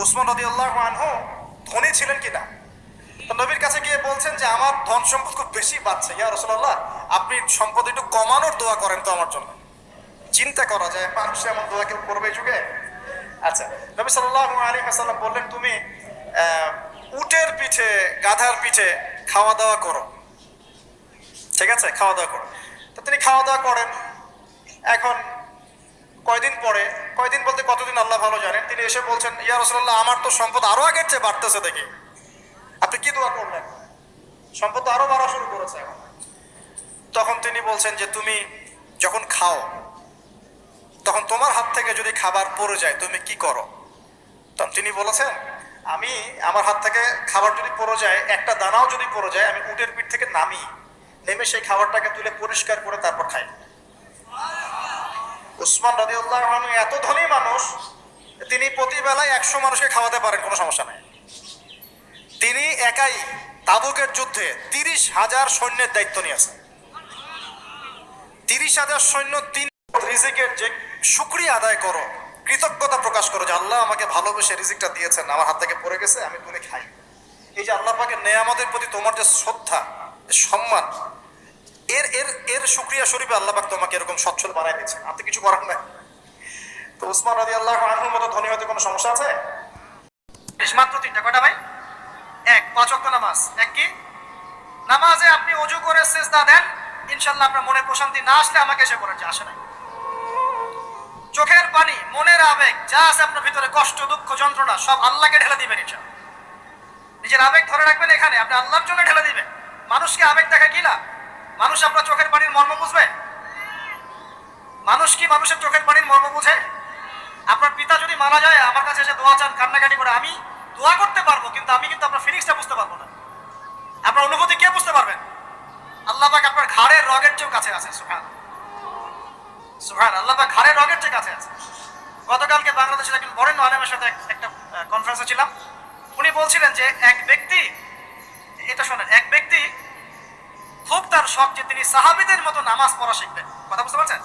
উসমান রাদিয়াল্লাহু আনহু ধনী ছিলেন কিনা? তো নবীর কাছে গিয়ে বলছেন যে আমার ধন সম্পদ খুব বেশি বাড়ছে, ইয়া রাসূলুল্লাহ আপনি সম্পদ একটু কমানোর দোয়া করেন তো আমার জন্য। চিন্তা করা যায় মানুষ এমন দোয়া কেউ করবে এই যুগে? আচ্ছা, নবী সাল্লাল্লাহু আলাইহি ওয়াসাল্লাম বললেন তুমি উটের পিঠে গাধার পিঠে খাওয়া দাওয়া করো, ঠিক আছে, খাওয়া দাওয়া করো। তো তিনি খাওয়া দাওয়া করেন। এখন কয়দিন বলতে কতদিন আল্লাহ ভালো জানেন, তিনি এসে বলছেন ইয়া রাসূলুল্লাহ আমার তো সম্পদ আরো আগের চেয়ে বাড়তেছে দেখি, আপনি কি দোয়া করলেন? সম্পদ তো আরো বাড়া শুরু করেছে এখন। তখন তিনি বলছেন যে তুমি যখন খাও তখন তোমার হাত থেকে যদি খাবার পড়ে যায় তুমি কি করো? তখন তিনি বলেছেন আমি আমার হাত থেকে খাবার যদি পড়ে যায়, একটা দানাও যদি পড়ে যায়, আমি উটের পিঠ থেকে নেমে সেই খাবারটাকে তুলে পরিষ্কার করে তারপর খাই। উসমান রাদিয়াল্লাহু আনহু এত ধনী মানুষ, তিনি প্রতি বেলায় 100 মানুষকে খাওয়াতে পারেন, কোনো সমস্যা নাই। তিনি একাই তাবুকের যুদ্ধে 30,000 সৈন্যের দায়িত্ব নিয়েছেন। 30,000 সৈন্য, তিন রিজিকের যে শুকরিয়া আদায় করো, কৃতজ্ঞতা প্রকাশ করো যে আল্লাহ আমাকে ভালোবেসে রিজিকটা দিয়েছেন, আমার হাত থেকে পড়ে গেছে আমি তুলে খাই। এই যে আল্লাহ পাকের নেয়ামতের প্রতি তোমার যে শ্রদ্ধা, সম্মান, এর এর এর শুকরিয়া স্বরূপে আল্লাহ পাক তোমাকে এরকম সচ্ছল বানাই দিয়েছেন, আপনি কিছু করার নাই। তো উসমান রাদিয়াল্লাহু আনহুর মতো ধনী হতে কোনো সমস্যা আছে? মাত্র 3টা, কয়টা ভাই? 1, 5 ওয়াক্ত নামাজ। এক কি? নামাজে আপনি ওযু করে সিজদা দেন, ইনশাআল্লাহ আপনার মনে প্রশান্তি না আসলে আমাকে এসে বলেন যে আসে নাই। চোখের পানি, মনের আবেগ যা আছে আপনার ভিতরে, কষ্ট, দুঃখ, যন্ত্রণা সব আল্লাহকে ঢেলে দিবেন ইনশাআল্লাহ। নিজের আবেগ ধরে রাখবেন এখানে, আপনি আল্লাহর জন্য ঢেলে দিবেন। মানুষকে আবেগ দেখা কি না? মানুষ আপনার চোখের পানির মর্ম বুঝবে? মানুষ কি মানুষের চোখের পানির মর্ম বুঝে? আপনার পিতা যদি মারা যায় আমার কাছে এসে দোয়া চান, কান্নাকাটি করে, আমি দোয়া করতে পারবো কিন্তু আমি কিন্তু আপনার ফিলিংসটা বুঝতে পারবো না। আপনার অনুভূতি কে বুঝতে পারবেন? আল্লাহ পাক আপনার ঘাড়ের রগের চেয়েও কাছে আছে। সুবহানাল্লাহ, সুবহানাল্লাহ, আল্লাহ পাক ঘাড়ের রগের চেয়ে কাছে আছে। গতকালকে বাংলাদেশের একজন বরেণ্য আলেমের সাথে একটা কনফারেন্সে ছিলাম। উনি বলছিলেন যে এক ব্যক্তি, এটা শোনেন, এক ব্যক্তি খুব তার শখ যে তিনি সাহাবীদের মতো নামাজ পড়া শিখবেন। কথা বুঝতে পারছেন?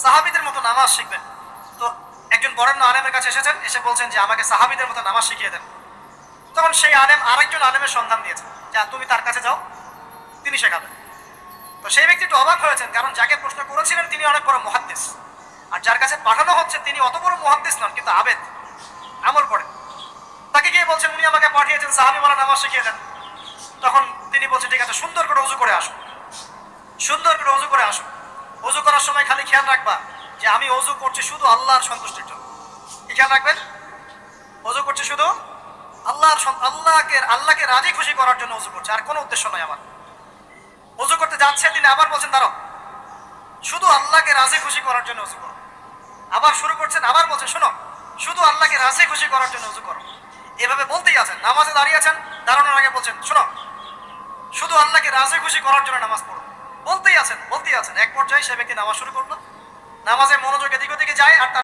সাহাবীদের মতো নামাজ শিখবেন। তো একজন বরেণ্য আলেমের কাছে এসেছেন, এসে বলছেন যে আমাকে সাহাবীদের মতো নামাজ শিখিয়ে দেন। তখন সেই আলেম আরেকজন আলেমের সন্ধান দিয়েছেন, যা তুমি তার কাছে যাও, তিনি শেখাবেন। তো সেই ব্যক্তি একটু অবাক হয়েছেন, কারণ যাকে প্রশ্ন করেছিলেন তিনি অনেক বড় মুহাদ্দিস, আর যার কাছে পাঠানো হচ্ছে তিনি অত বড় মুহাদ্দিস নন, কিন্তু আবেদ, আমল করে। তাকে গিয়ে বলছেন উনি আমাকে পাঠিয়েছেন সাহাবী ওয়ালা নামাজ শিখিয়ে দেন। তখন তিনি বলছেন ঠিক আছে, সুন্দর করে ওযু করে আসো, সুন্দর করে ওযু করে আসো। ওযু করার সময় খালি খেয়াল রাখবা যে আমি ওযু করছি শুধু আল্লাহর সন্তুষ্টির জন্য। কি খেয়াল রাখবেন? ওযু করছি শুধু আল্লাহকে রাজি খুশি করার জন্য ওযু করছে, আর কোনো উদ্দেশ্য নয় আমার। ওযু করতে যাচ্ছে তিনি আবার বলছেন দাঁড়াও, শুধু আল্লাহকে রাজি খুশি করার জন্য ওযু করো। আবার শুরু করছেন, আবার বলছেন শোনো, শুধু আল্লাহকে রাজি খুশি করার জন্য ওযু করো। এভাবে বলতেই আছেন, নামাজে দাঁড়িয়ে আছেন, দাঁড়ানোর আগে বলছেন শোনো, শুধু আল্লাহকে রাজি খুশি করার জন্য নামাজ পড়ো। বলতেই আছেন। এক পর্যায়ে সে ব্যক্তি নামাজ শুরু করলো, নামাজে মনোযোগ এদিকে ওদিকে যায়, আর